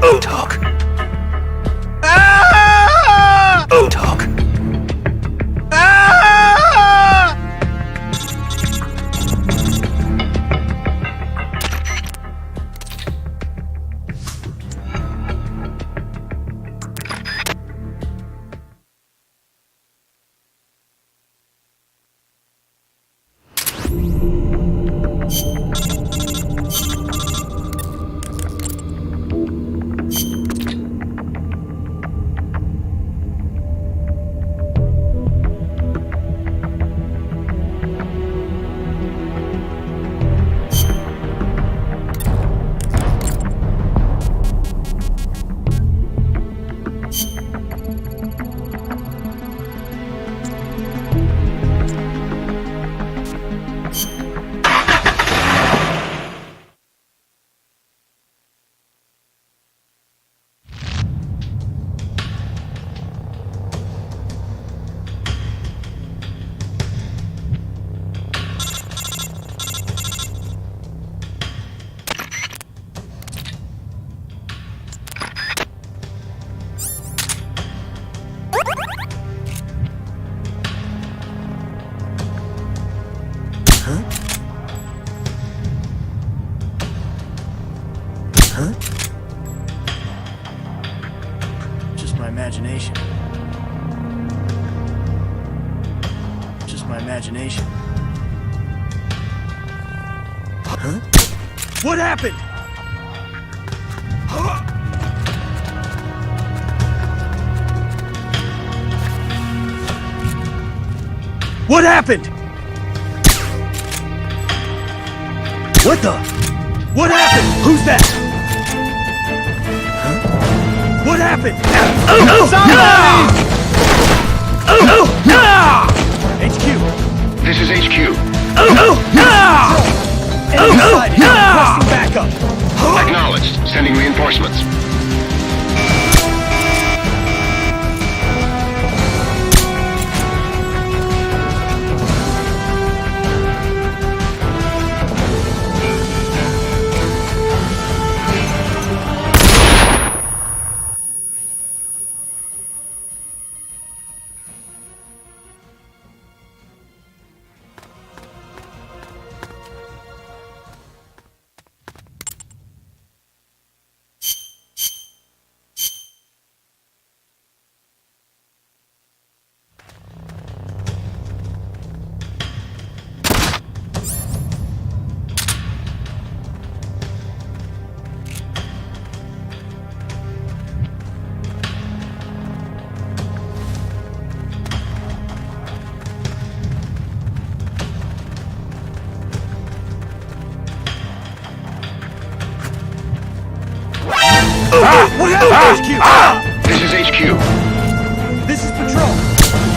Talk. Ah! Talk. Ah! Just my imagination. Just my imagination. Huh? What happened? What happened? What the? What happened? Who's that? Huh? What happened? Oh no! Oh no! HQ. This is HQ. Oh no! Oh no! Requesting backup. Acknowledged. Sending reinforcements. What happened, HQ? This is HQ. This is Patrol.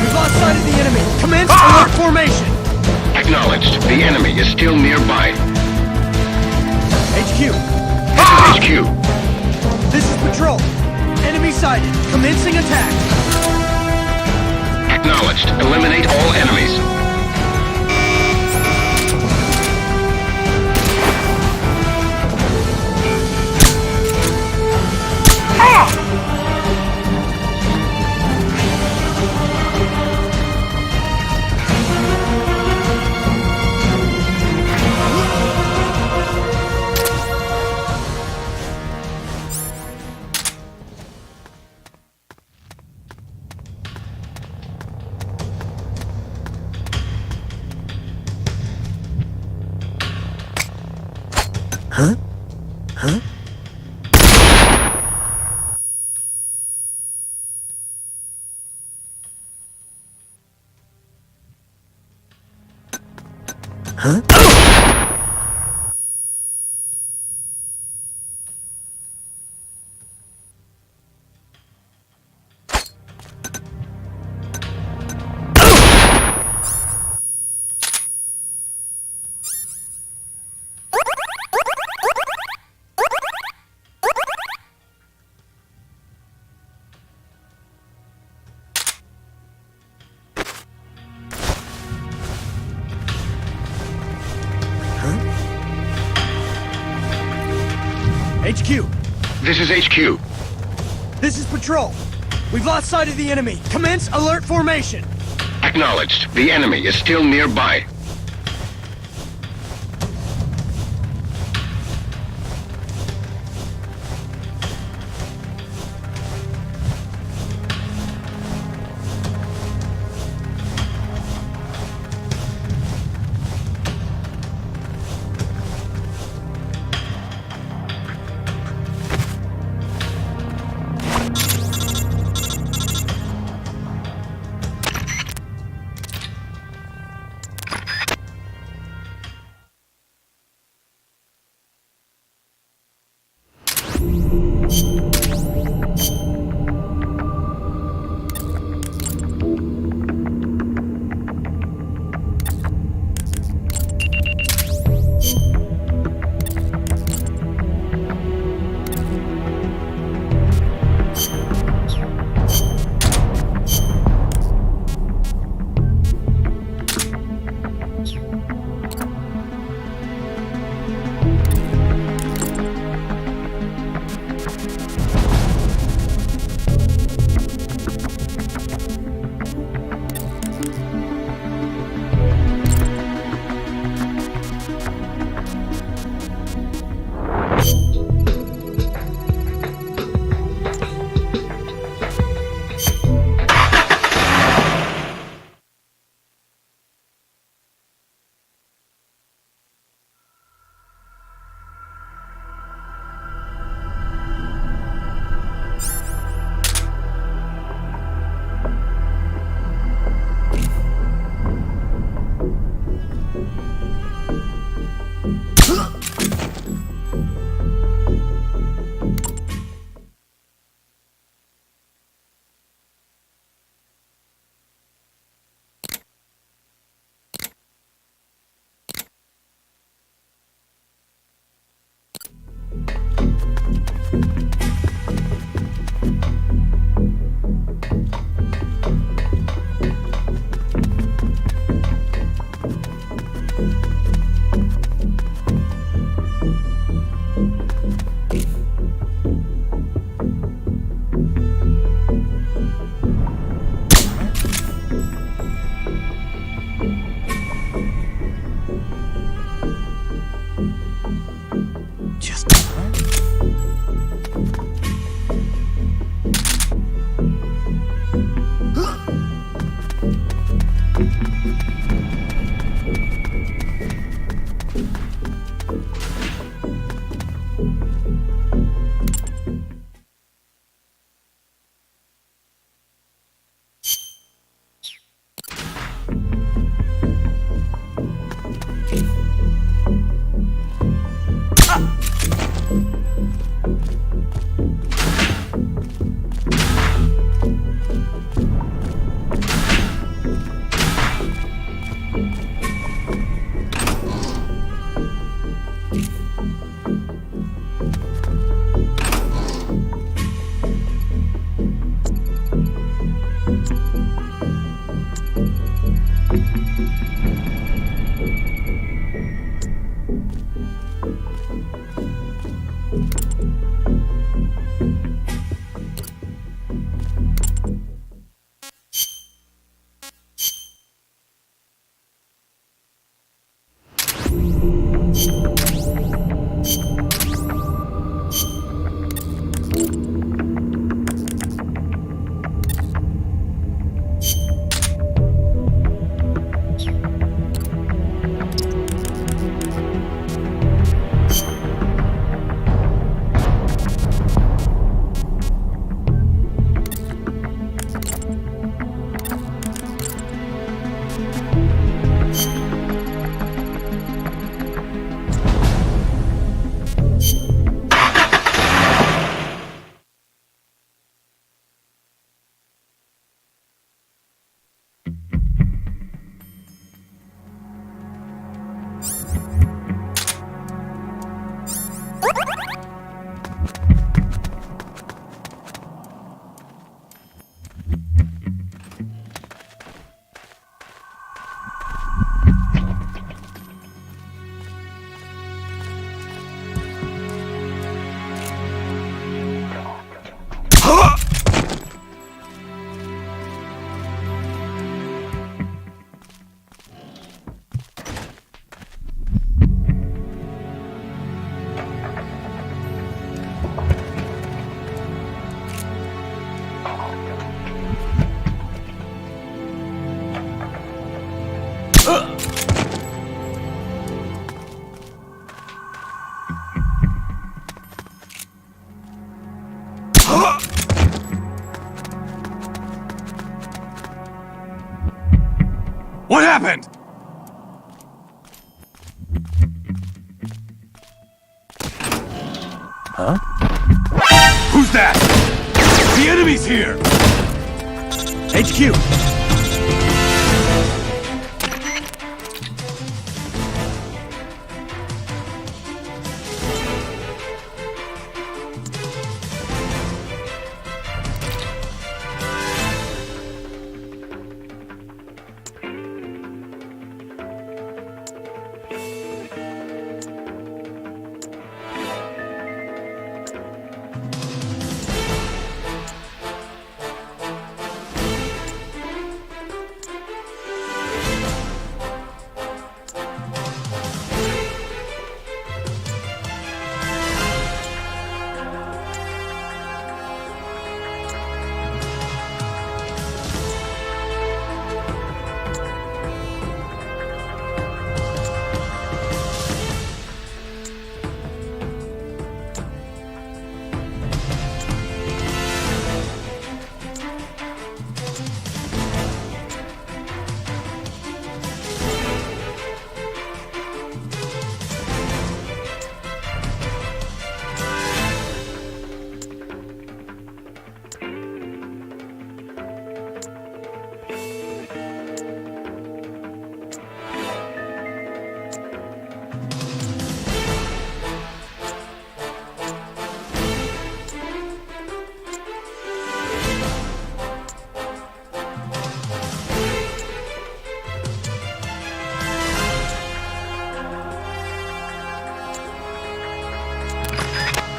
We've lost sight of the enemy. Commence alert formation. Acknowledged. The enemy is still nearby. HQ. This is HQ. This is Patrol. Enemy sighted. Commencing attack. Acknowledged. Eliminate all enemies. Huh? Huh? Huh? HQ, This is HQ. This is Patrol. We've lost sight of the enemy. Commence alert formation. Acknowledged. The enemy is still nearby. What happened? Huh? Who's that? The enemy's here! HQ!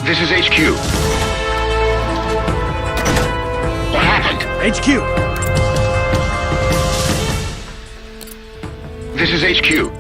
This is HQ. What happened? HQ! This is HQ.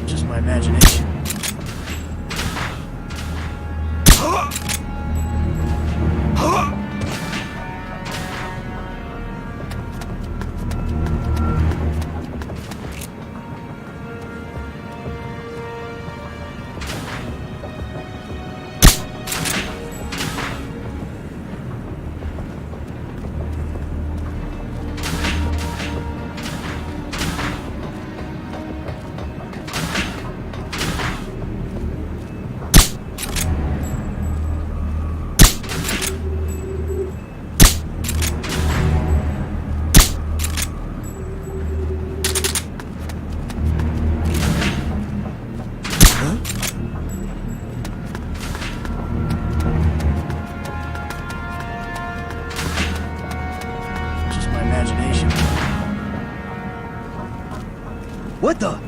Just my imagination. Just my imagination. What the?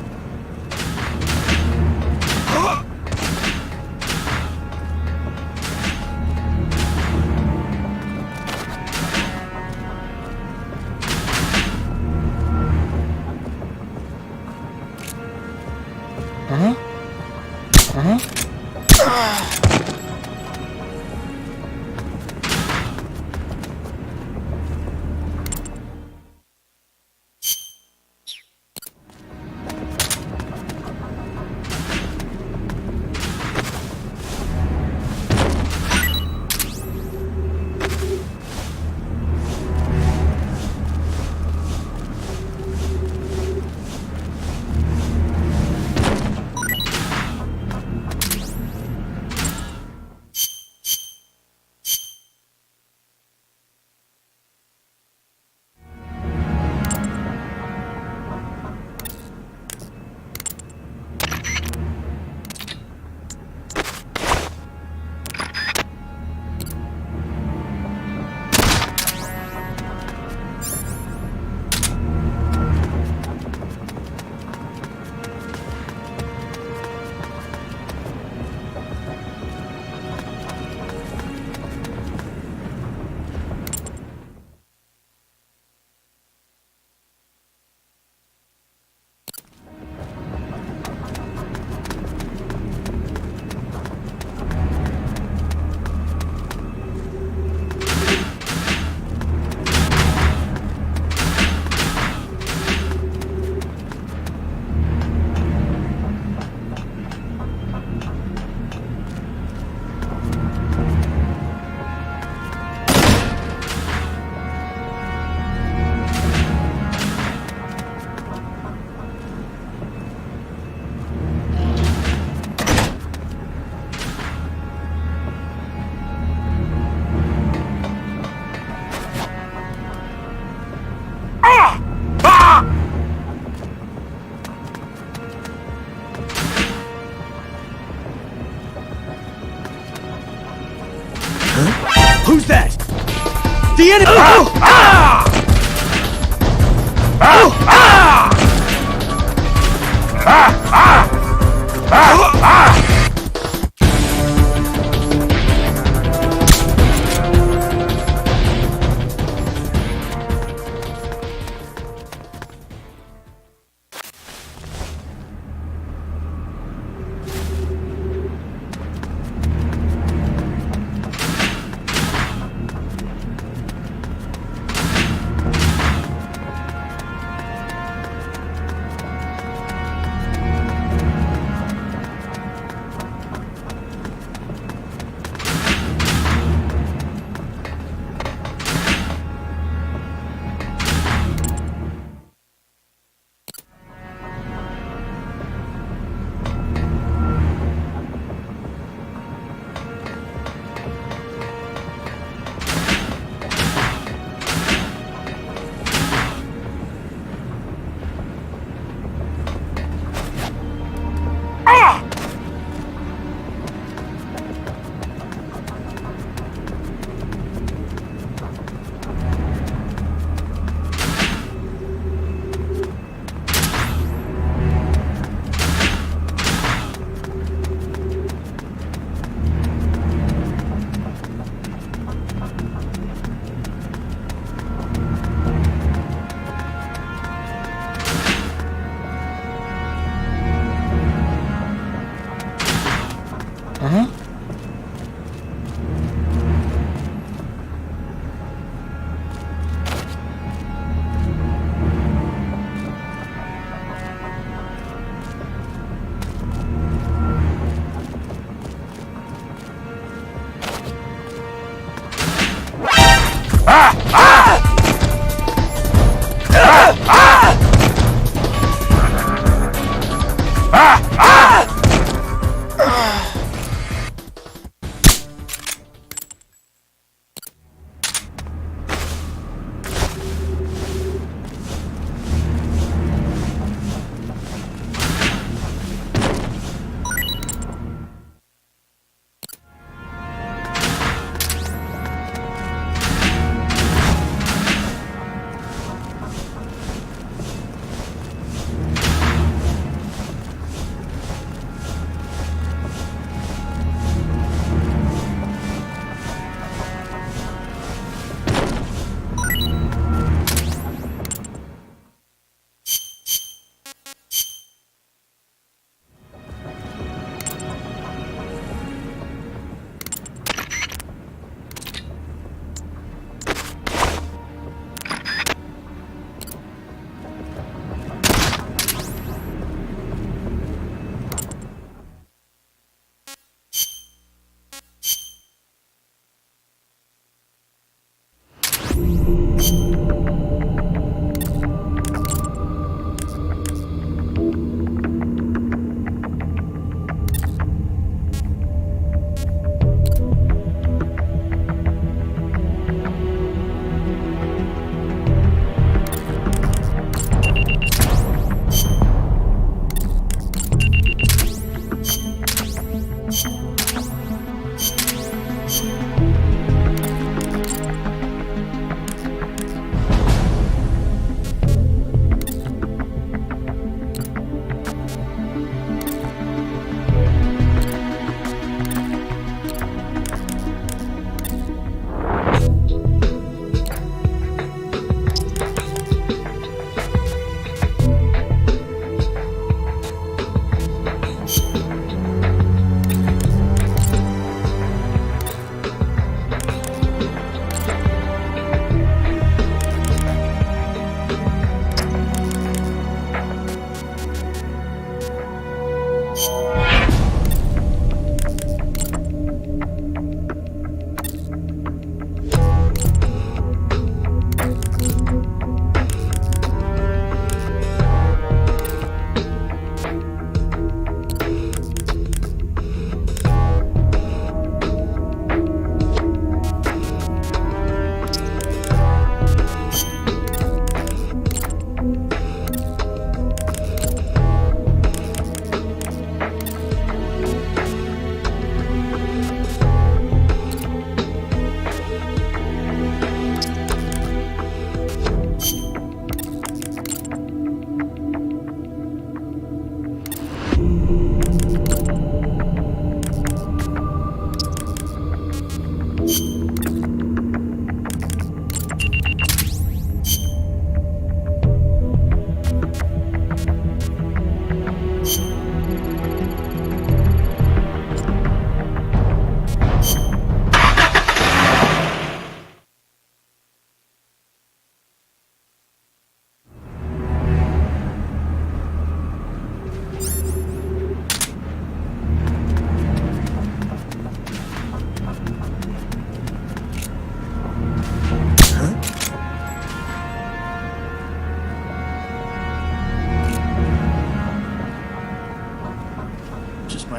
The enemy!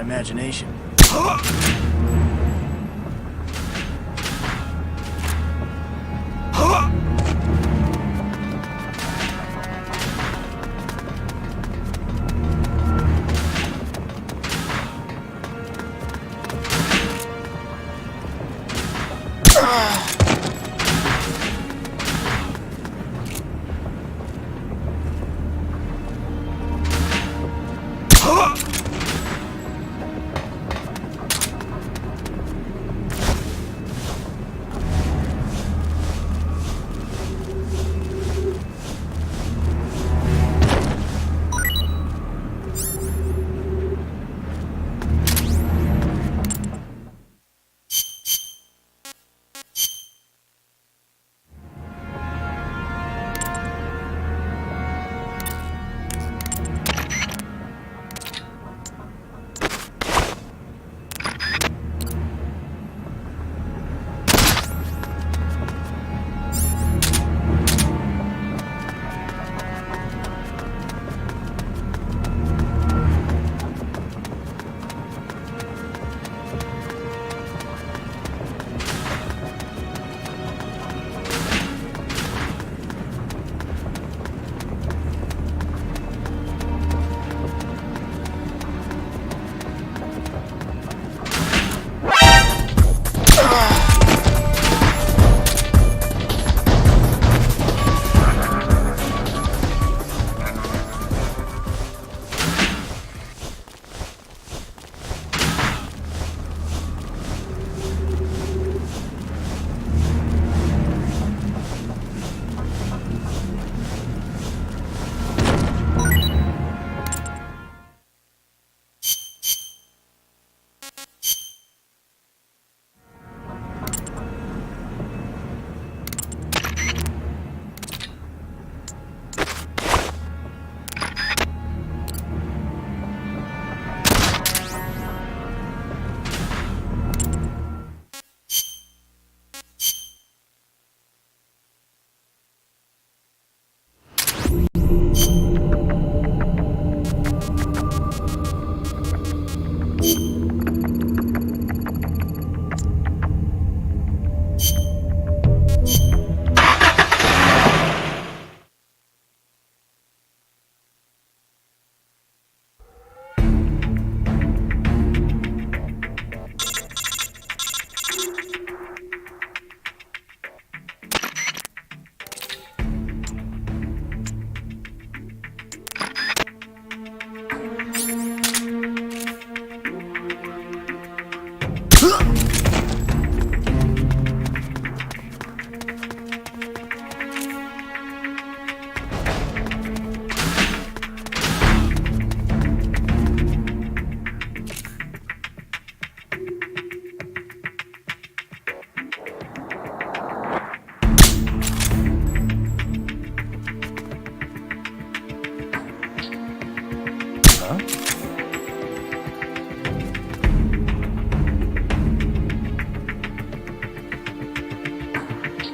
imagination.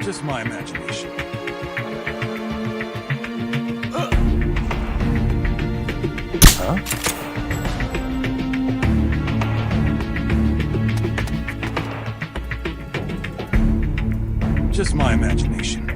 Just my imagination. Huh? Just my imagination.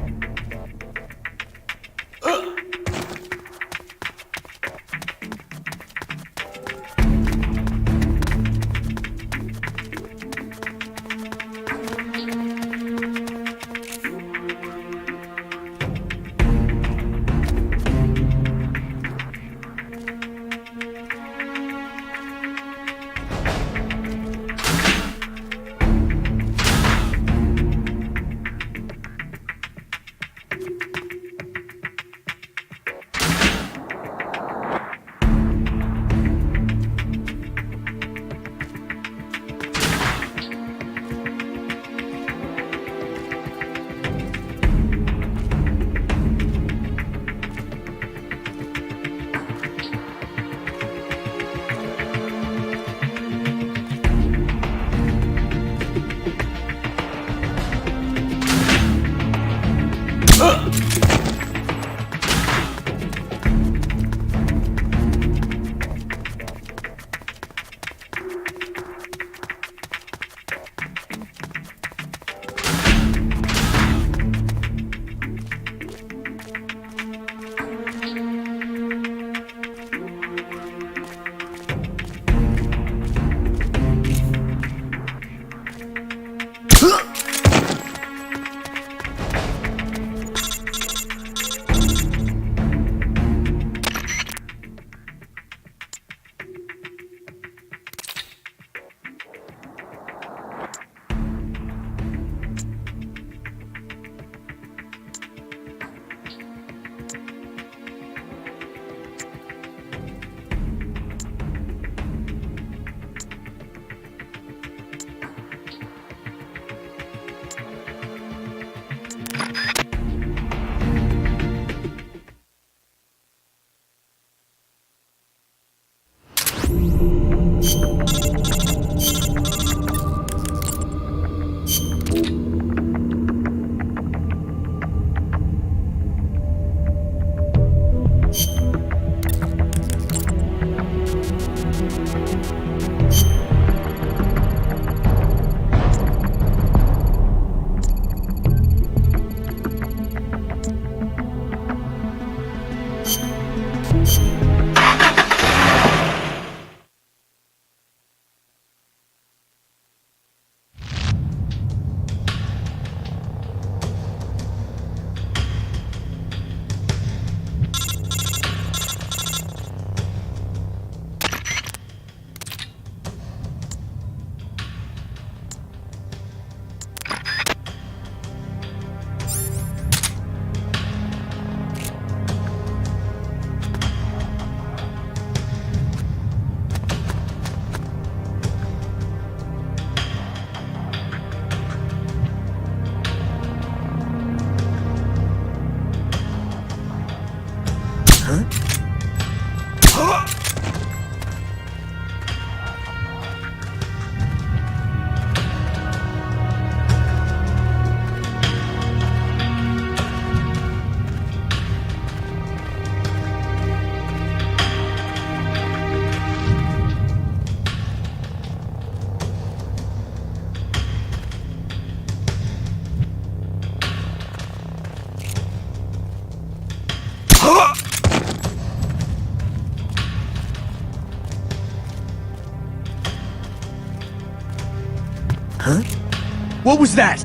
What was that?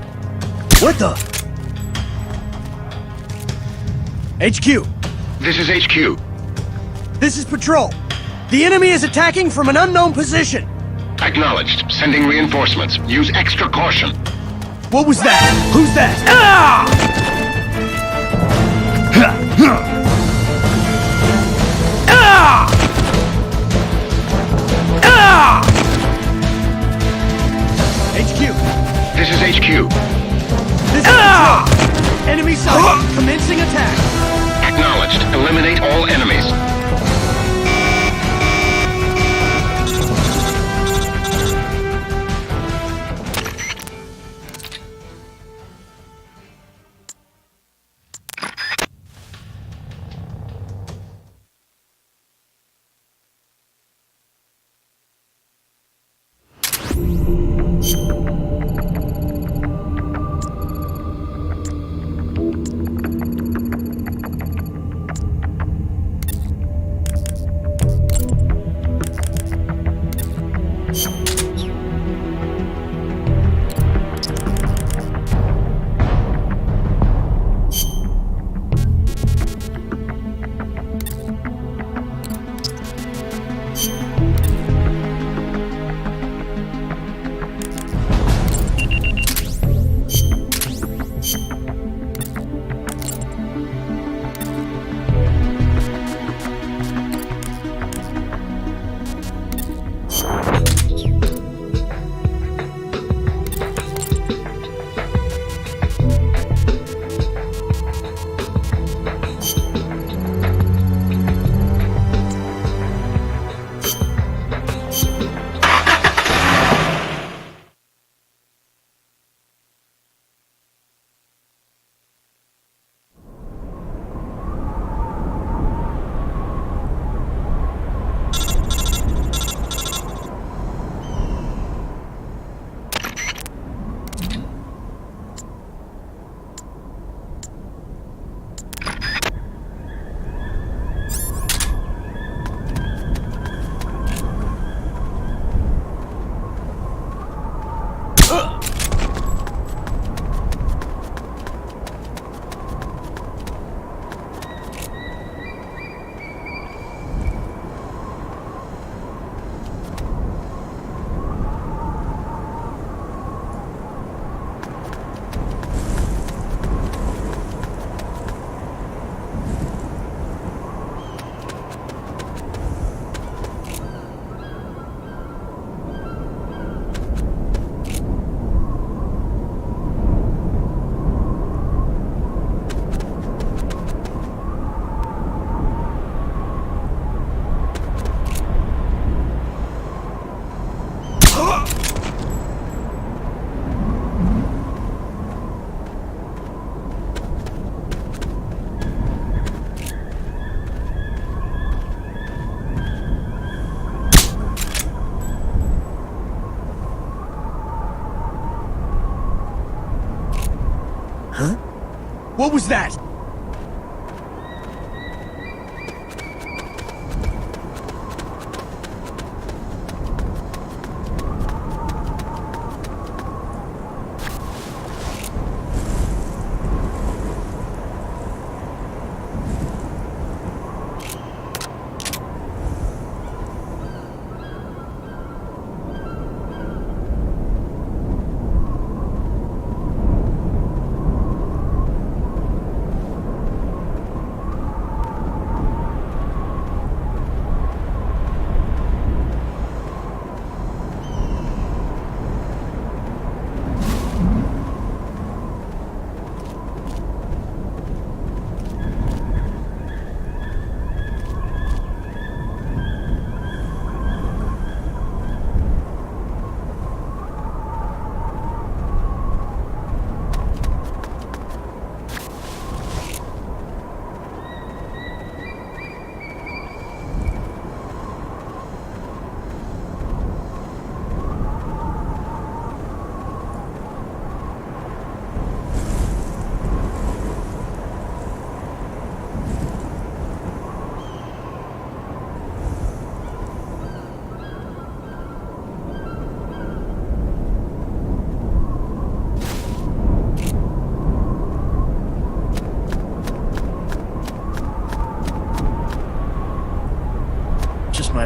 What the? HQ. This is HQ. This is Patrol. The enemy is attacking from an unknown position. Acknowledged. Sending reinforcements. Use extra caution. What was that? Who's that? HQ. This is HQ. This is Patrol. Enemy sighted. Commencing attack. Acknowledged. Eliminate all enemies. What was that?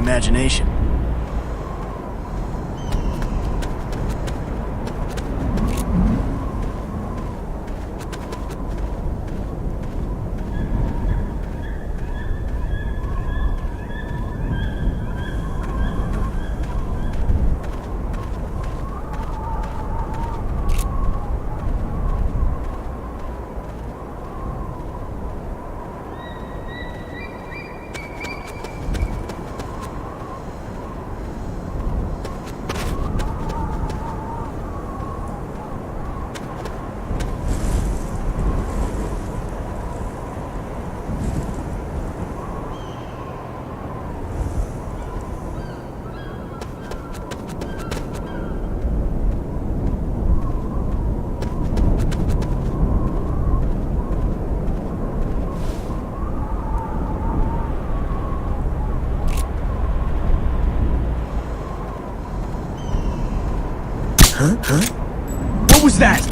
imagination. What was that?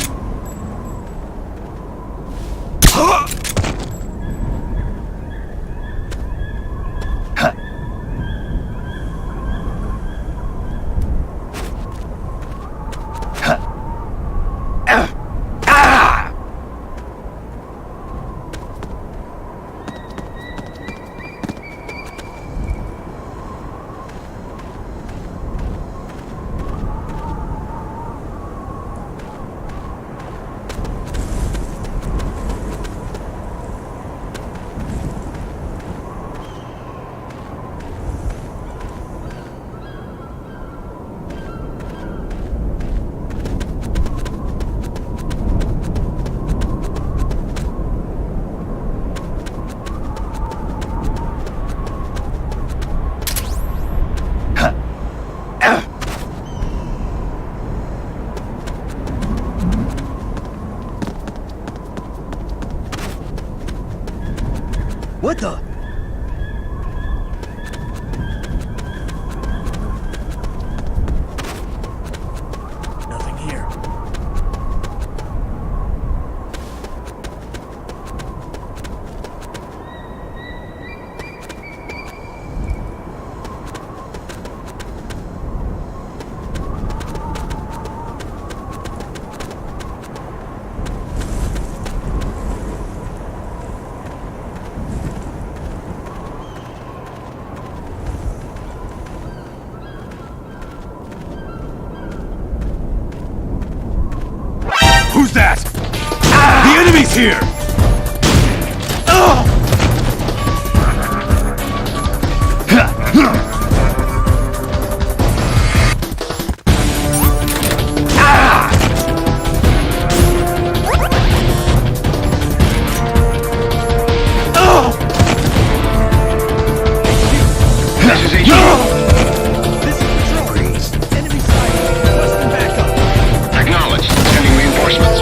What the? Nothing here. Who's that? The enemy's here! This is HQ. This is Patrol. Enemy sighted. Requesting backup. Acknowledged. Sending reinforcements.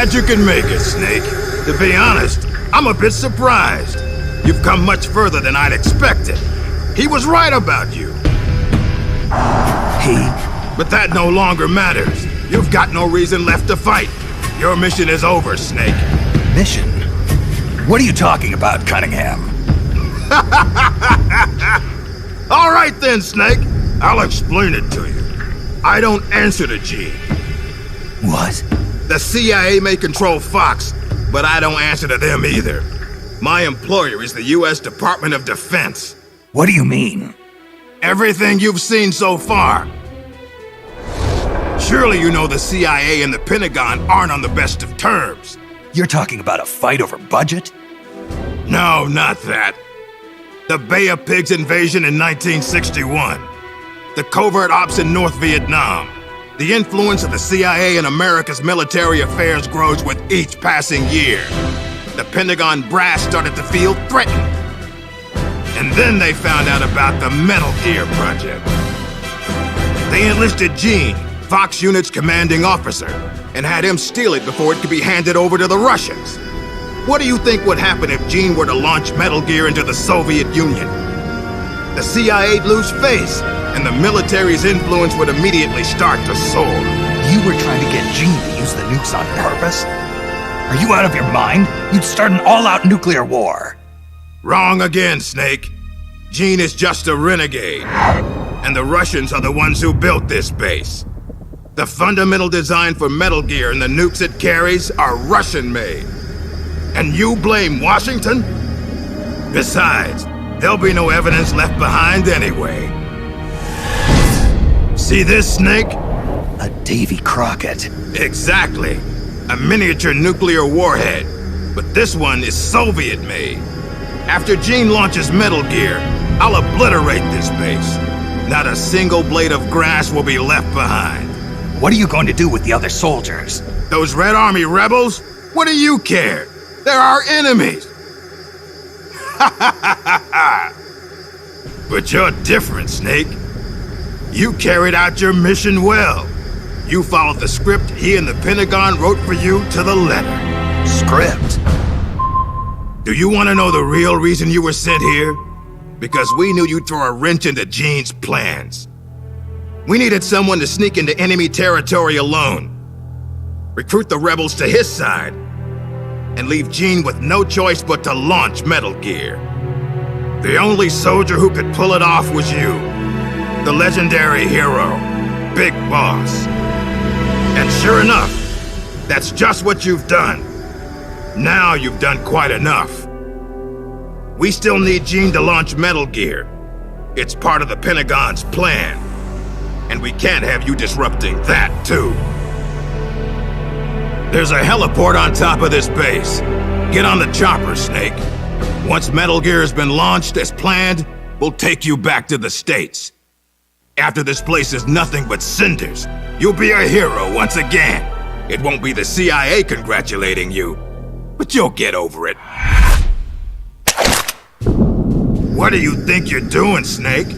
glad you can make it, Snake. To be honest, I'm a bit surprised. You've come much further than I'd expected. He was right about you. But that no longer matters. You've got no reason left to fight. Your mission is over, Snake. Mission? What are you talking about, Cunningham? All right then, Snake. I'll explain it to you. I don't answer to Gene. What? The CIA may control Fox, but I don't answer to them either. My employer is the U.S. Department of Defense. What do you mean? Everything you've seen so far. Surely you know the CIA and the Pentagon aren't on the best of terms. You're talking about a fight over budget? No, not that. The Bay of Pigs invasion in 1961. The covert ops in North Vietnam. The influence of the CIA in America's military affairs grows with each passing year. The Pentagon brass started to feel threatened. And then they found out about the Metal Gear Project. They enlisted Gene, Fox Unit's commanding officer, and had him steal it before it could be handed over to the Russians. What do you think would happen if Gene were to launch Metal Gear into the Soviet Union? The CIA'd lose face, and the military's influence would immediately start to soar. You were trying to get Gene to use the nukes on purpose? Are you out of your mind? You'd start an all-out nuclear war. Wrong again, Snake. Gene is just a renegade. And the Russians are the ones who built this base. The fundamental design for Metal Gear and the nukes it carries are Russian-made. And you blame Washington? Besides, there'll be no evidence left behind anyway. See this, Snake? A Davy Crockett. Exactly. A miniature nuclear warhead. But this one is Soviet-made. After Gene launches Metal Gear, I'll obliterate this base. Not a single blade of grass will be left behind. What are you going to do with the other soldiers? Those Red Army rebels? What do you care? They're our enemies! But you're different, Snake. You carried out your mission well. You followed the script he and the Pentagon wrote for you to the letter. Script? Do you want to know the real reason you were sent here? Because we knew you'd throw a wrench into Gene's plans. We needed someone to sneak into enemy territory alone, recruit the rebels to his side, and leave Gene with no choice but to launch Metal Gear. The only soldier who could pull it off was you, the legendary hero, Big Boss. And sure enough, that's just what you've done. Now you've done quite enough. We still need Gene to launch Metal Gear. It's part of the Pentagon's plan. And we can't have you disrupting that, too. There's a heliport on top of this base. Get on the chopper, Snake. Once Metal Gear has been launched as planned, we'll take you back to the States. After this place is nothing but cinders, you'll be a hero once again. It won't be the CIA congratulating you, but you'll get over it. What do you think you're doing, Snake?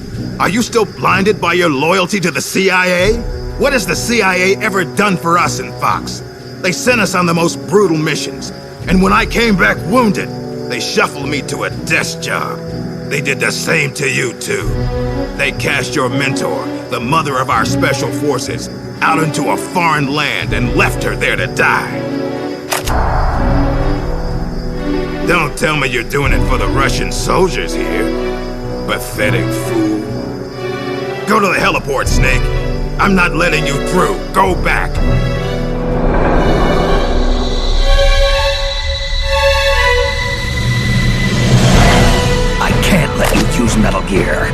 Are you still blinded by your loyalty to the CIA? What has the CIA ever done for us in Fox? They sent us on the most brutal missions, and when I came back wounded, they shuffled me to a desk job. They did the same to you, too. They cast your mentor, the mother of our special forces, out into a foreign land and left her there to die. Don't tell me you're doing it for the Russian soldiers here. Pathetic fool. Go to the heliport, Snake. I'm not letting you through. Go back. I can't let you use Metal Gear.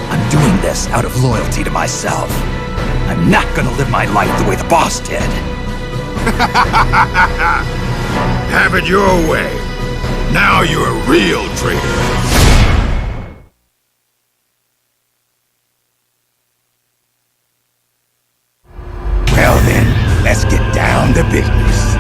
I'm doing this out of loyalty to myself. I'm not gonna live my life the way the boss did. Have it your way. Now you're a real traitor. Well then, let's get down to business.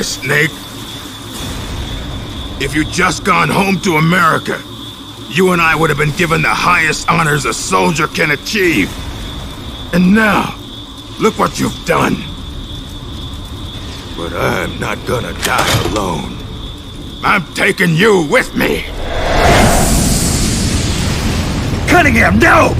wish, Snake. If you'd just gone home to America, you and I would have been given the highest honors a soldier can achieve. And now, look what you've done. But I'm not gonna die alone. I'm taking you with me. Cunningham, no!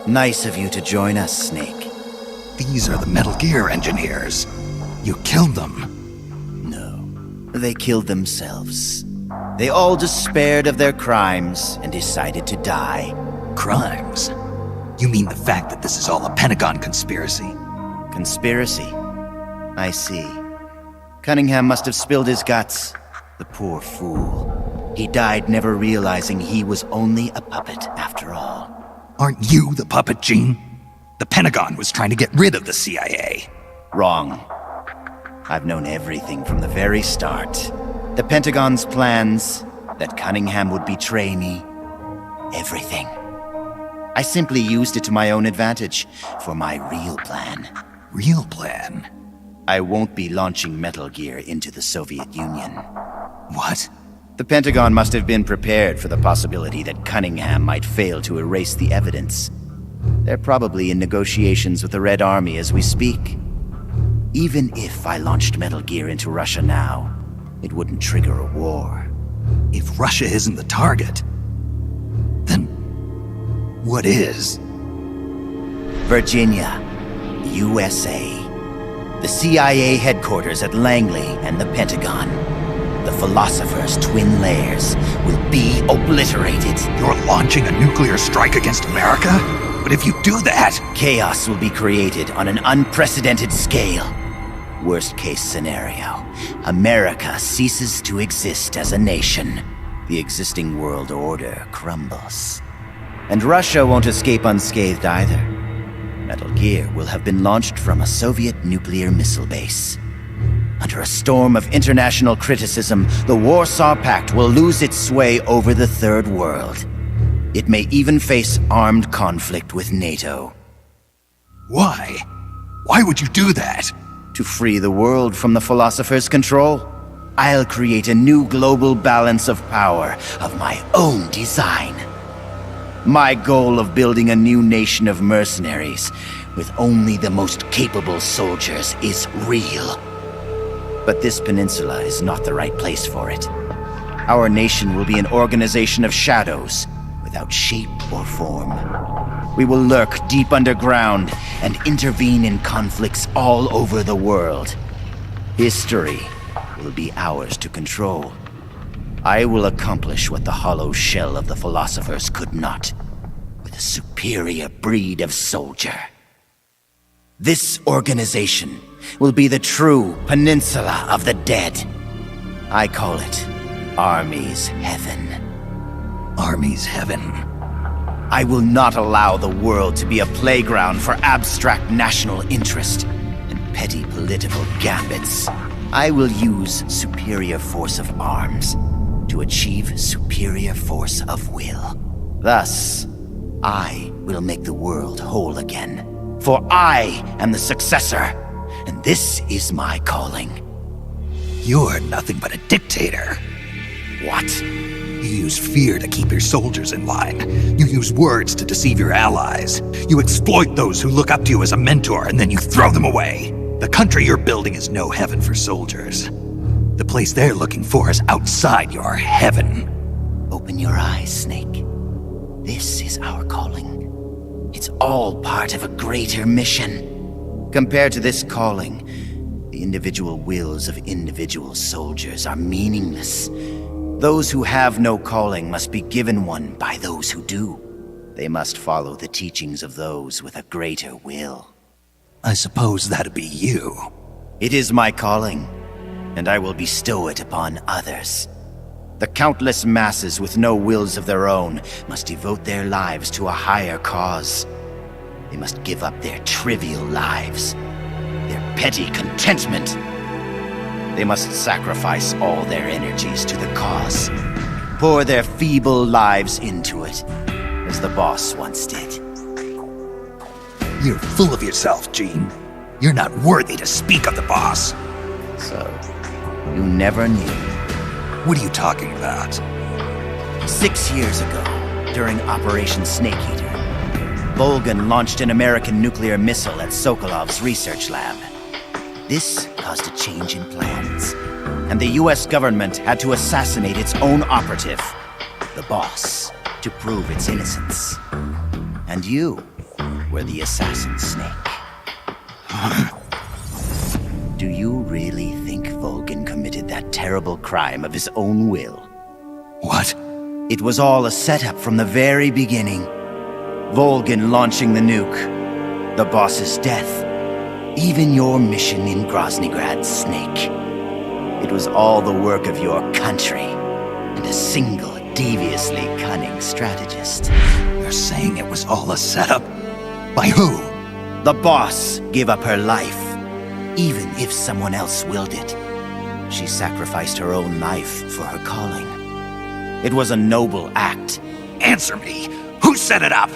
Nice of you to join us, Snake. These are the Metal Gear engineers. You killed them. No, they killed themselves. They all despaired of their crimes and decided to die. Crimes? You mean the fact that this is all a Pentagon conspiracy? Conspiracy? I see. Cunningham must have spilled his guts. The poor fool. He died never realizing he was only a puppet after all. Aren't you the puppet, Gene? The Pentagon was trying to get rid of the CIA. Wrong. I've known everything from the very start. The Pentagon's plans, that Cunningham would betray me. Everything. I simply used it to my own advantage, for my real plan. Real plan? I won't be launching Metal Gear into the Soviet Union. What? The Pentagon must have been prepared for the possibility that Cunningham might fail to erase the evidence. They're probably in negotiations with the Red Army as we speak. Even if I launched Metal Gear into Russia now, it wouldn't trigger a war. If Russia isn't the target, then what is? Virginia, USA. The CIA headquarters at Langley and the Pentagon. The Philosopher's twin lairs will be obliterated. You're launching a nuclear strike against America? But if you do that... Chaos will be created on an unprecedented scale. Worst case scenario, America ceases to exist as a nation. The existing world order crumbles. And Russia won't escape unscathed either. Metal Gear will have been launched from a Soviet nuclear missile base. Under a storm of international criticism, the Warsaw Pact will lose its sway over the Third World. It may even face armed conflict with NATO. Why? Why would you do that? To free the world from the Philosopher's control, I'll create a new global balance of power of my own design. My goal of building a new nation of mercenaries with only the most capable soldiers is real. But this peninsula is not the right place for it. Our nation will be an organization of shadows, without shape or form. We will lurk deep underground and intervene in conflicts all over the world. History will be ours to control. I will accomplish what the hollow shell of the Philosophers could not, with a superior breed of soldier. This organization will be the true Peninsula of the Dead. I call it Army's Heaven. Army's Heaven? I will not allow the world to be a playground for abstract national interest and petty political gambits. I will use superior force of arms to achieve superior force of will. Thus, I will make the world whole again. For I am the successor, and this is my calling. You're nothing but a dictator. What? You use fear to keep your soldiers in line. You use words to deceive your allies. You exploit those who look up to you as a mentor, and then you throw them away. The country you're building is no heaven for soldiers. The place they're looking for is outside your heaven. Open your eyes, Snake. This is our calling. It's all part of a greater mission. Compared to this calling, the individual wills of individual soldiers are meaningless. Those who have no calling must be given one by those who do. They must follow the teachings of those with a greater will. I suppose that'd be you. It is my calling, and I will bestow it upon others. The countless masses with no wills of their own must devote their lives to a higher cause. They must give up their trivial lives, their petty contentment. They must sacrifice all their energies to the cause, pour their feeble lives into it, as the boss once did. You're full of yourself, Gene. You're not worthy to speak of the boss. So, you never knew. What are you talking about? 6 years ago, during Operation Snake Eater, Volgan launched an American nuclear missile at Sokolov's research lab. This caused a change in plans, and the US government had to assassinate its own operative, the boss, to prove its innocence. And you were the assassin, Snake. Do you really think Volgan committed that terrible crime of his own will? What? It was all a setup from the very beginning. Volgan launching the nuke, the boss's death, even your mission in Groznygrad, Snake. It was all the work of your country, and a single, deviously cunning strategist. You're saying it was all a setup? By who? The boss gave up her life, even if someone else willed it. She sacrificed her own life for her calling. It was a noble act. Answer me! Who set it up?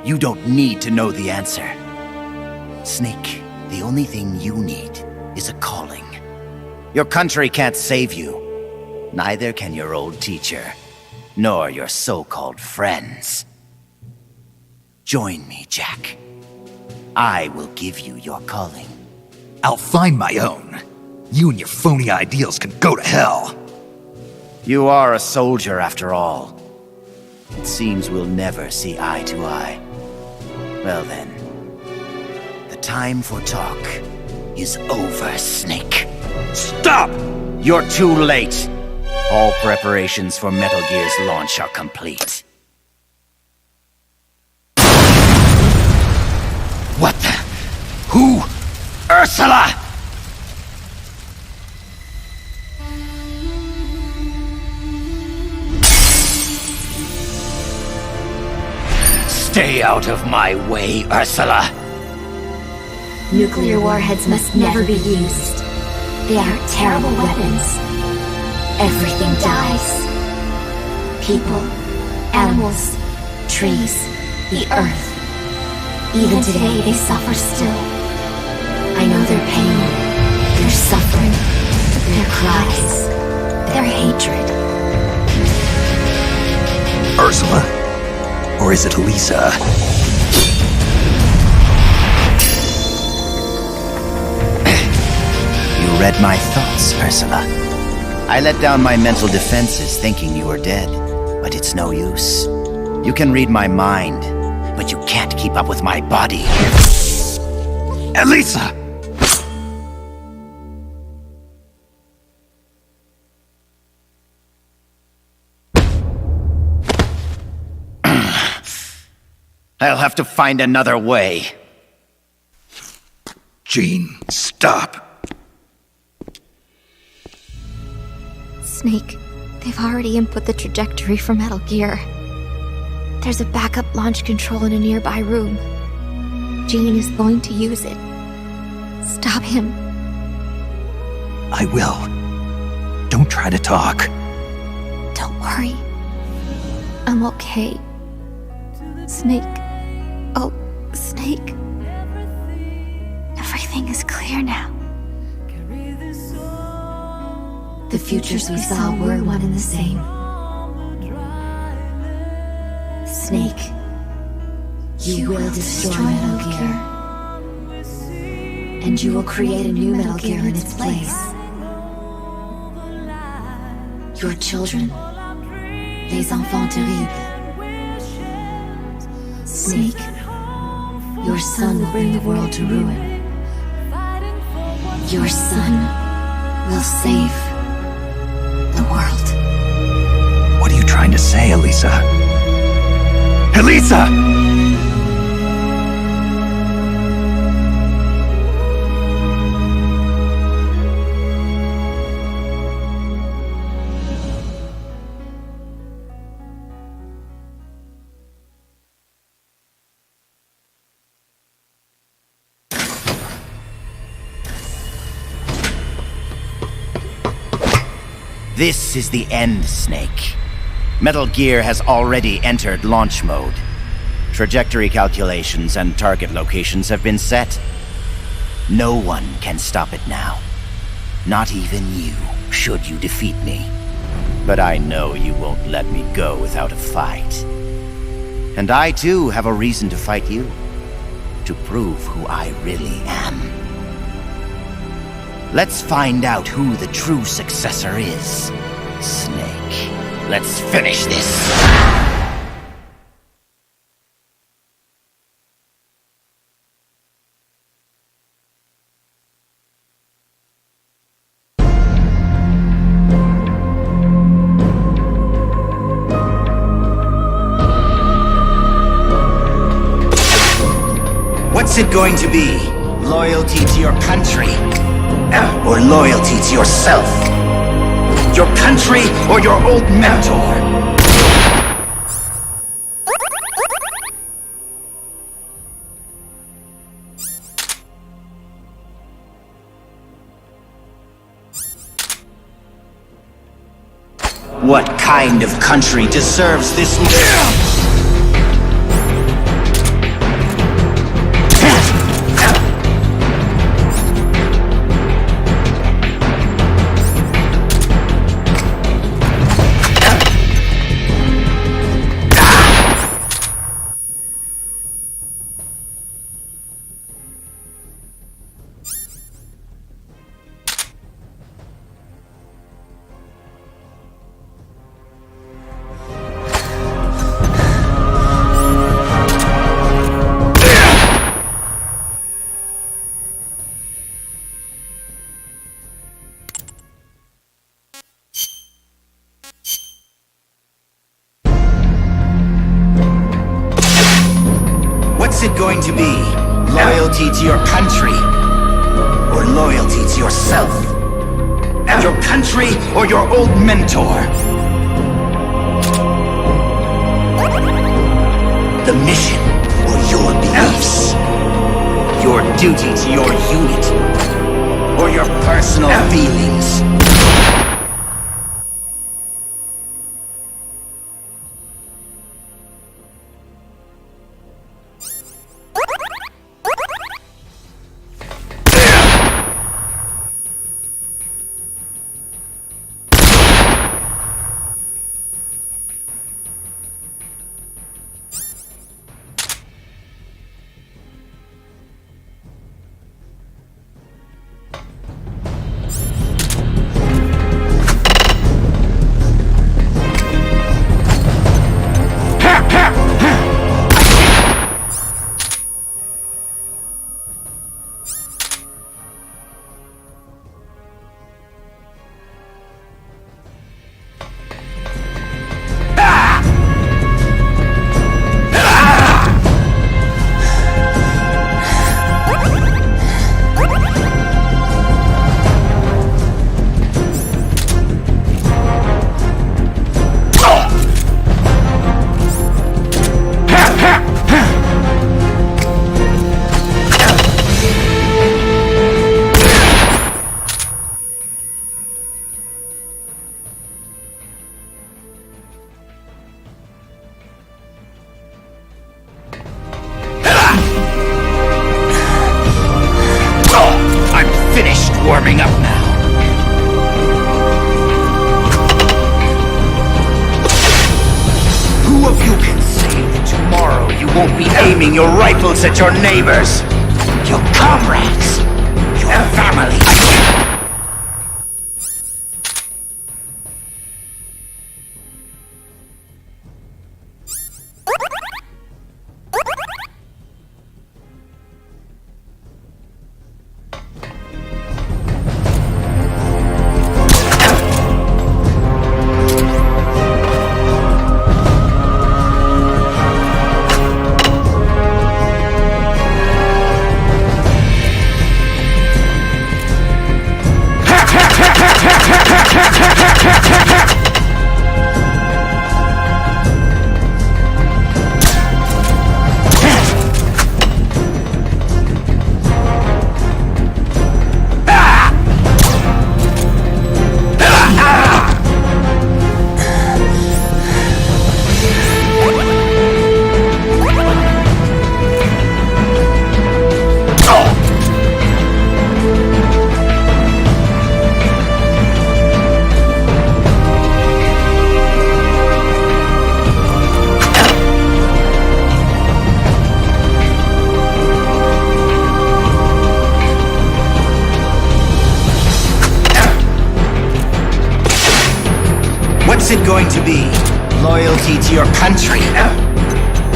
You don't need to know the answer. Snake, the only thing you need is a calling. Your country can't save you. Neither can your old teacher, nor your so-called friends. Join me, Jack. I will give you your calling. I'll find my own. You and your phony ideals can go to hell. You are a soldier after all. It seems we'll never see eye to eye. Well then, the time for talk is over, Snake. Stop! You're too late. All preparations for Metal Gear's launch are complete. What the? Who? Ursula! Stay out of my way, Ursula! Nuclear warheads must never be used. They are terrible weapons. Everything dies. People, animals, trees, the earth. Even today, they suffer still. I know their pain, their suffering, their cries, their hatred. Ursula? Or is it Lisa? You read my thoughts, Ursula. I let down my mental defenses thinking you were dead, but it's no use. You can read my mind, but you can't keep up with my body. Elisa! I'll have to find another way. Gene, stop. Snake, they've already input the trajectory for Metal Gear. There's a backup launch control in a nearby room. Gene is going to use it. Stop him. I will. Don't try to talk. Don't worry. I'm okay. Snake. Oh, Snake. Everything is clear now. The futures we saw were one and the same. Snake. You will destroy Metal Gear. And you will create a new Metal Gear in its place. Your children. Les enfants terribles. Snake. Your son will bring the world to ruin. Your son will save the world. What are you trying to say, Elisa? Elisa! This is the end, Snake. Metal Gear has already entered launch mode. Trajectory calculations and target locations have been set. No one can stop it now. Not even you, should you defeat me. But I know you won't let me go without a fight. And I too have a reason to fight you. To prove who I really am. Let's find out who the true successor is. Snake, let's finish this! What's it going to be? Loyalty to your country? Or loyalty to yourself? Your country or your old mentor? What kind of country deserves this? What's it going to be? Loyalty to your country? Or loyalty to yourself? Your country or your old mentor? The mission or your beliefs? Your duty to your unit? Or your personal feelings? rifles at your neighbors, your comrades, your families. What's it going to be? Loyalty to your country?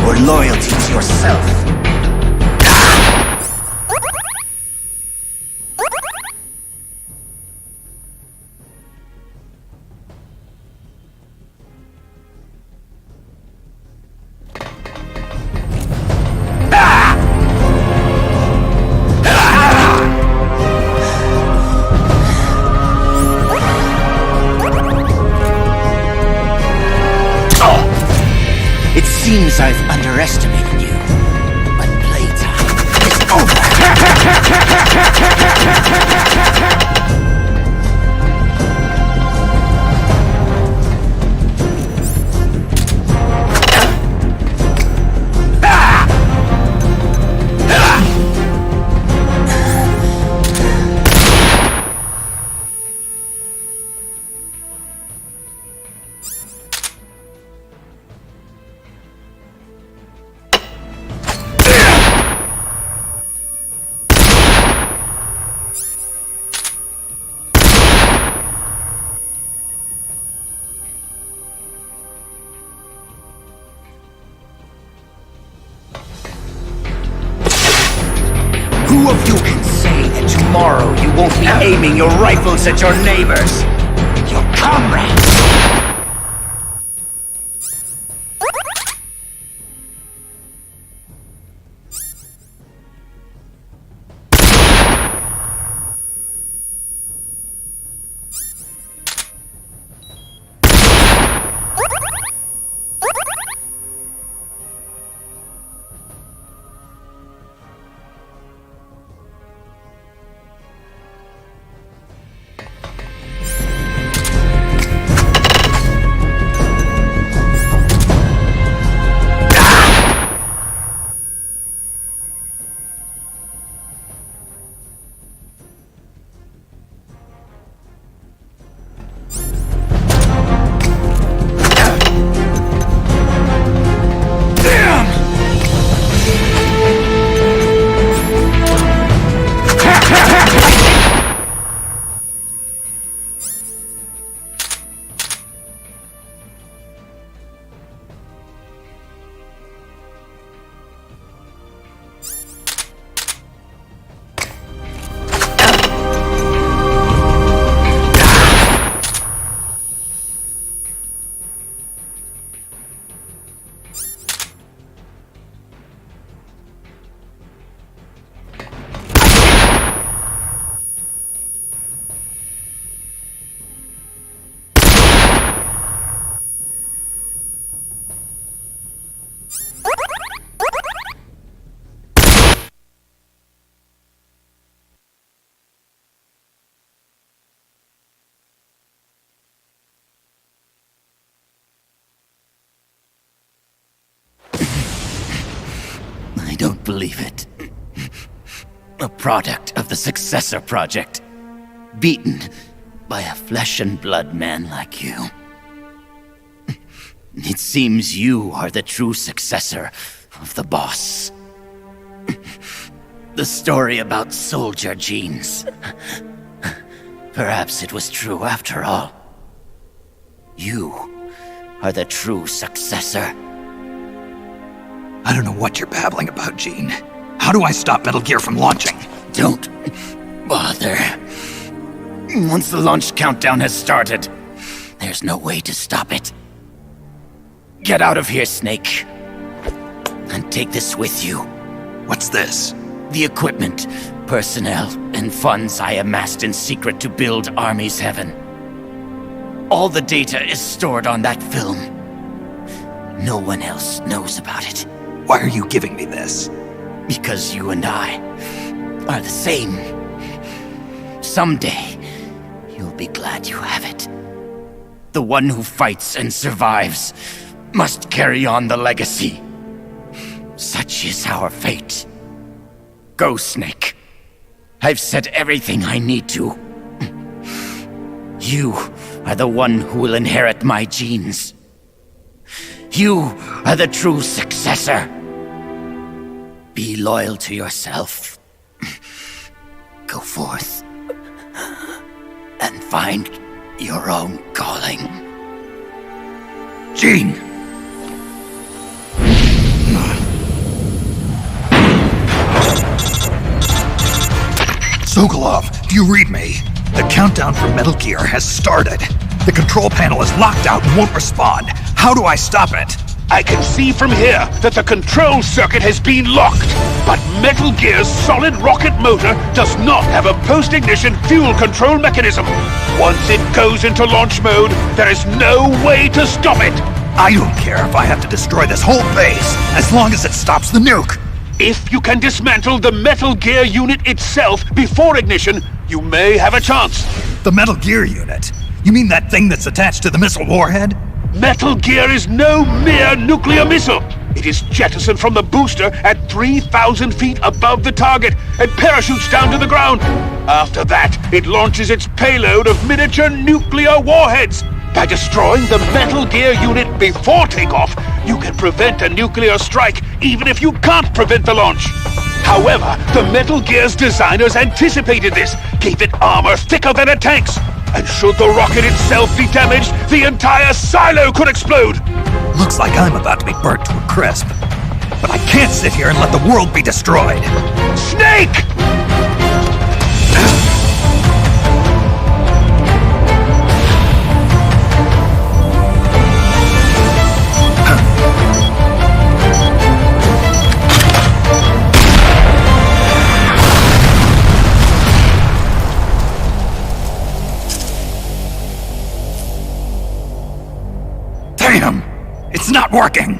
Or loyalty to yourself? Seems I've underestimated you, but playtime is over. Who of you can say that tomorrow you won't be aiming your rifles at your neighbors? Your comrades? I don't believe it. A product of the Successor Project. Beaten by a flesh and blood man like you. It seems you are the true successor of the boss. The story about soldier genes. Perhaps it was true after all. You are the true successor. I don't know what you're babbling about, Gene. How do I stop Metal Gear from launching? Don't bother. Once the launch countdown has started, there's no way to stop it. Get out of here, Snake. And take this with you. What's this? The equipment, personnel, and funds I amassed in secret to build Army's Heaven. All the data is stored on that film. No one else knows about it. Why are you giving me this? Because you and I are the same. Someday, you'll be glad you have it. The one who fights and survives must carry on the legacy. Such is our fate. Go, Snake. I've said everything I need to. You are the one who will inherit my genes. You are the true successor. Be loyal to yourself. Go forth and find your own calling. Gene! Sokolov, do you read me? The countdown for Metal Gear has started. The control panel is locked out and won't respond. How do I stop it? I can see from here that the control circuit has been locked, but Metal Gear's solid rocket motor does not have a post-ignition fuel control mechanism. Once it goes into launch mode, there is no way to stop it. I don't care if I have to destroy this whole base, as long as it stops the nuke. If you can dismantle the Metal Gear unit itself before ignition, you may have a chance. The Metal Gear unit? You mean that thing that's attached to the missile warhead? Metal Gear is no mere nuclear missile. It is jettisoned from the booster at 3,000 feet above the target and parachutes down to the ground. After that, it launches its payload of miniature nuclear warheads. By destroying the Metal Gear unit before takeoff, you can prevent a nuclear strike, even if you can't prevent the launch. However, the Metal Gear's designers anticipated this, gave it armor thicker than a tank's. And should the rocket itself be damaged, the entire silo could explode! Looks like I'm about to be burnt to a crisp. But I can't sit here and let the world be destroyed. Snake! Damn! It's not working!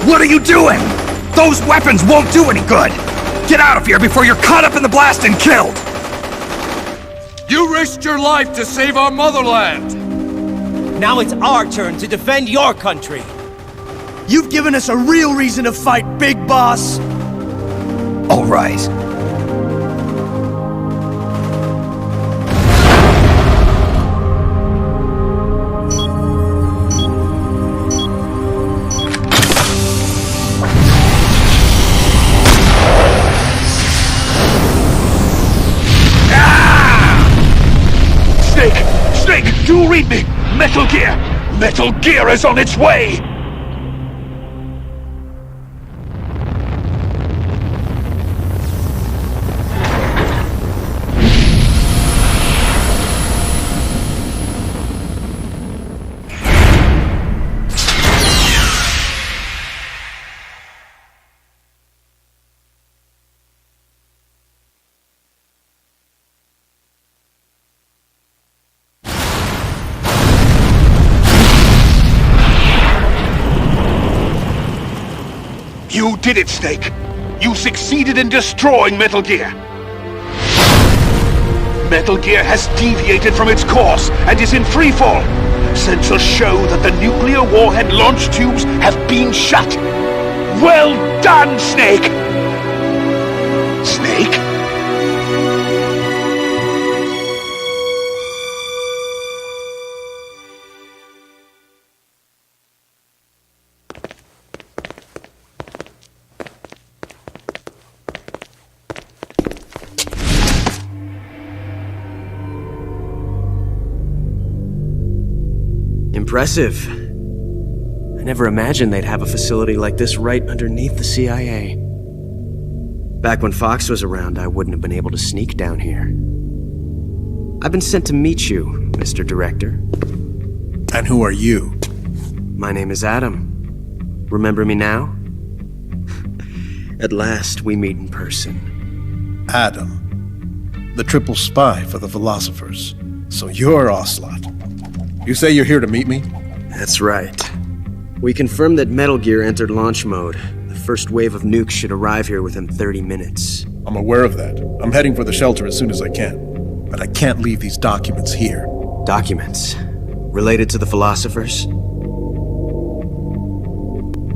What are you doing? Those weapons won't do any good! Get out of here before you're caught up in the blast and killed! You risked your life to save our motherland! Now it's our turn to defend your country! You've given us a real reason to fight, Big Boss! All right. Snake, do read me! Metal Gear! Metal Gear is on its way! You did it, Snake! You succeeded in destroying Metal Gear! Metal Gear has deviated from its course and is in freefall! Sensors show that the nuclear warhead launch tubes have been shut! Well done, Snake! Snake? Impressive. I never imagined they'd have a facility like this right underneath the CIA. Back when Fox was around, I wouldn't have been able to sneak down here. I've been sent to meet you, Mr. Director. And who are you? My name is Adam. Remember me now? At last, we meet in person. Adam. The triple spy for the philosophers. So you're Ocelot. You say you're here to meet me? That's right. We confirmed that Metal Gear entered launch mode. The first wave of nukes should arrive here within 30 minutes. I'm aware of that. I'm heading for the shelter as soon as I can. But I can't leave these documents here. Documents? Related to the philosophers?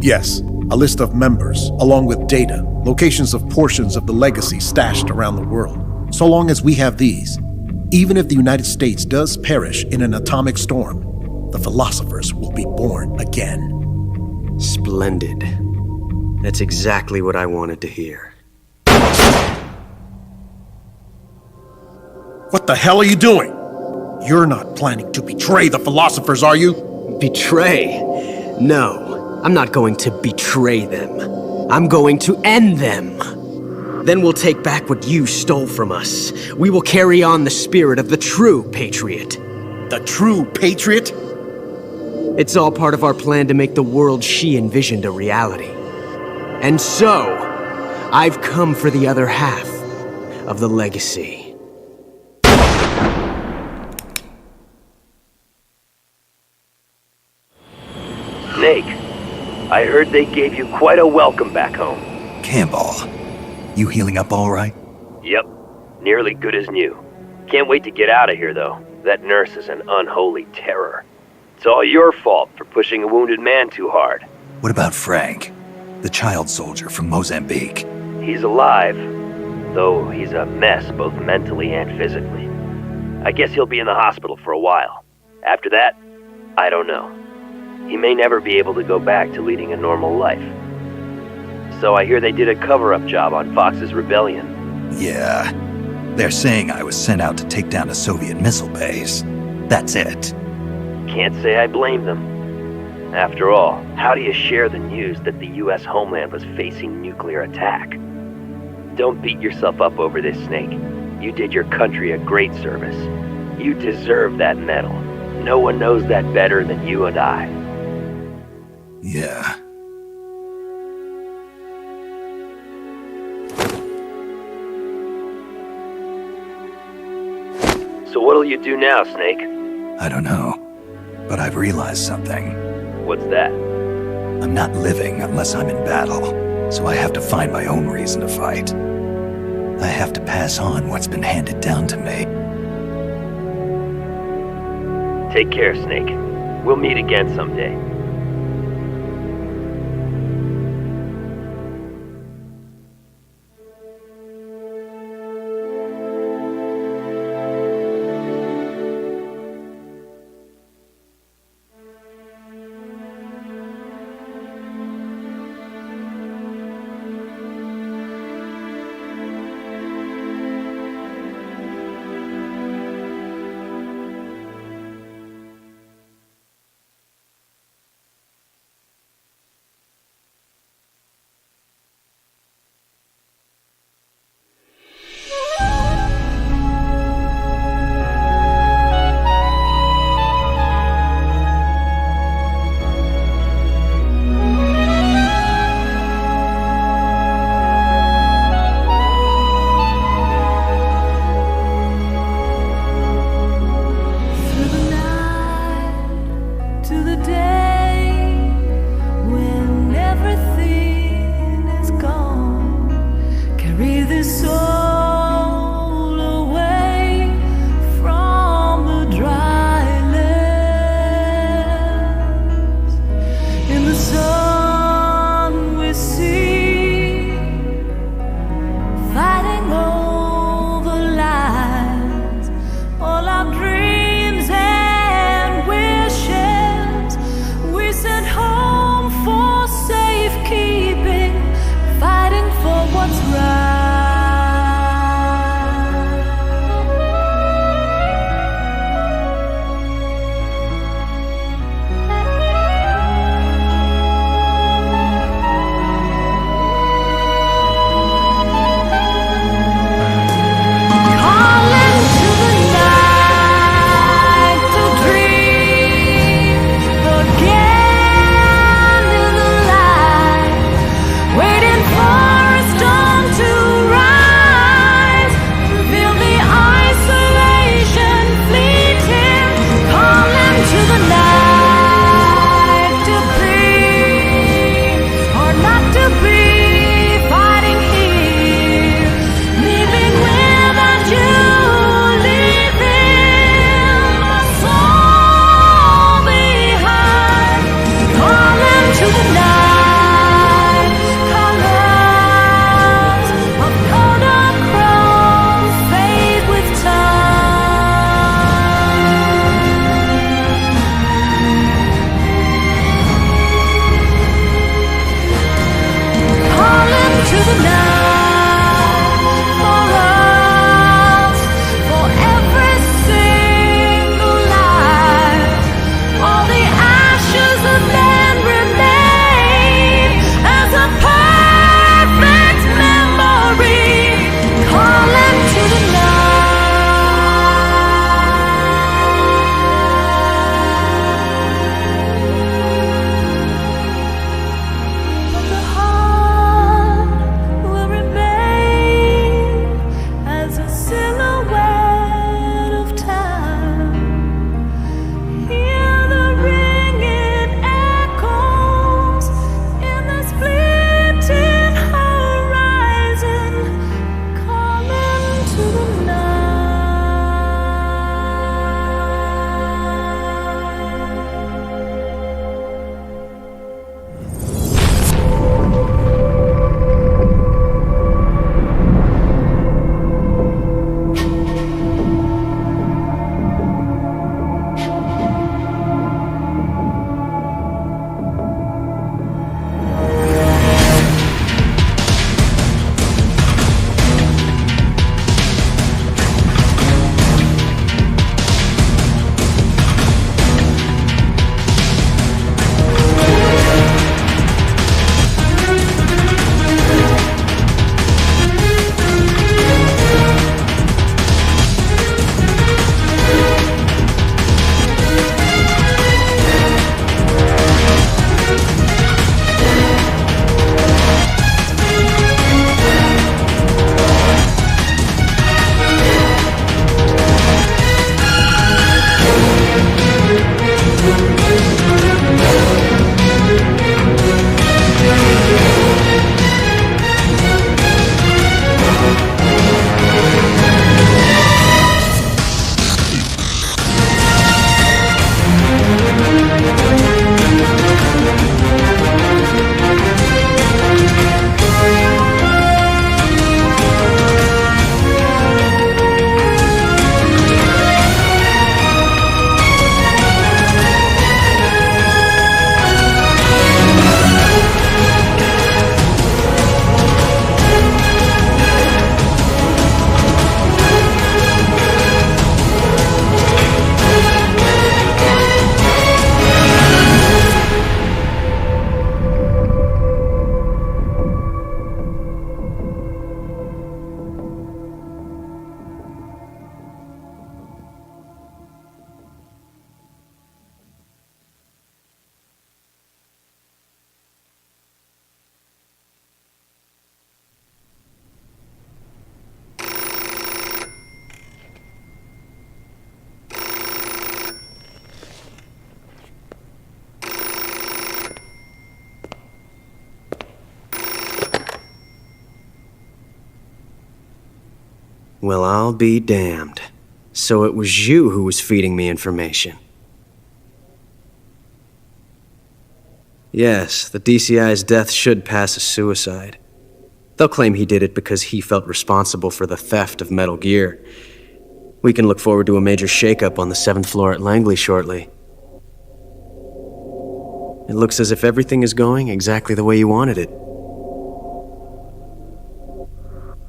Yes, a list of members, along with data, locations of portions of the legacy stashed around the world. So long as we have these, even if the United States does perish in an atomic storm, the philosophers will be born again. Splendid. That's exactly what I wanted to hear. What the hell are you doing? You're not planning to betray the philosophers, are you? Betray? No, I'm not going to betray them. I'm going to end them. Then we'll take back what you stole from us. We will carry on the spirit of the true patriot. The true patriot? It's all part of our plan to make the world she envisioned a reality. And so, I've come for the other half of the legacy. Snake, I heard they gave you quite a welcome back home. Campbell, you healing up all right? Yep, nearly good as new. Can't wait to get out of here, though. That nurse is an unholy terror. It's all your fault for pushing a wounded man too hard. What about Frank, the child soldier from Mozambique? He's alive, though he's a mess both mentally and physically. I guess he'll be in the hospital for a while. After that, I don't know. He may never be able to go back to leading a normal life. So I hear they did a cover-up job on Fox's rebellion. Yeah. They're saying I was sent out to take down a Soviet missile base. That's it. Can't say I blame them. After all, how do you share the news that the U.S. homeland was facing nuclear attack? Don't beat yourself up over this, Snake. You did your country a great service. You deserve that medal. No one knows that better than you and I. Yeah. So what'll you do now, Snake? I don't know. But I've realized something. What's that? I'm not living unless I'm in battle, so I have to find my own reason to fight. I have to pass on what's been handed down to me. Take care, Snake. We'll meet again someday. Well, I'll be damned. So it was you who was feeding me information. Yes, the DCI's death should pass as suicide. They'll claim he did it because he felt responsible for the theft of Metal Gear. We can look forward to a major shakeup on the 7th floor at Langley shortly. It looks as if everything is going exactly the way you wanted it.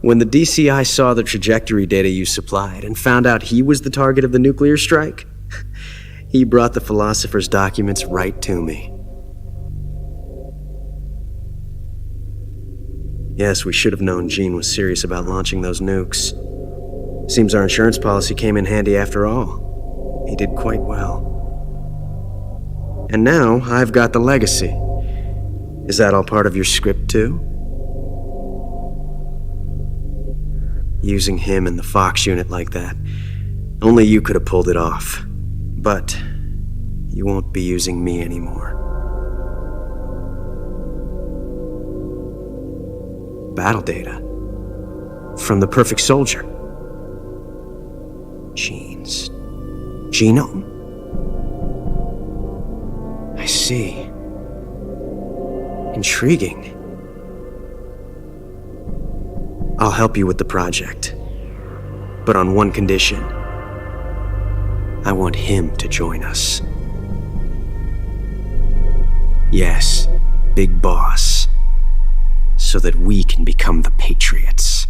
When the DCI saw the trajectory data you supplied and found out he was the target of the nuclear strike, he brought the Philosopher's documents right to me. Yes, we should have known Gene was serious about launching those nukes. Seems our insurance policy came in handy after all. He did quite well. And now, I've got the legacy. Is that all part of your script, too? Using him in the Fox unit like that. Only you could have pulled it off. But you won't be using me anymore. Battle data. From the Perfect Soldier. Gene's genome? I see. Intriguing. I'll help you with the project. But on one condition. I want him to join us. Yes, Big Boss. So that we can become the Patriots.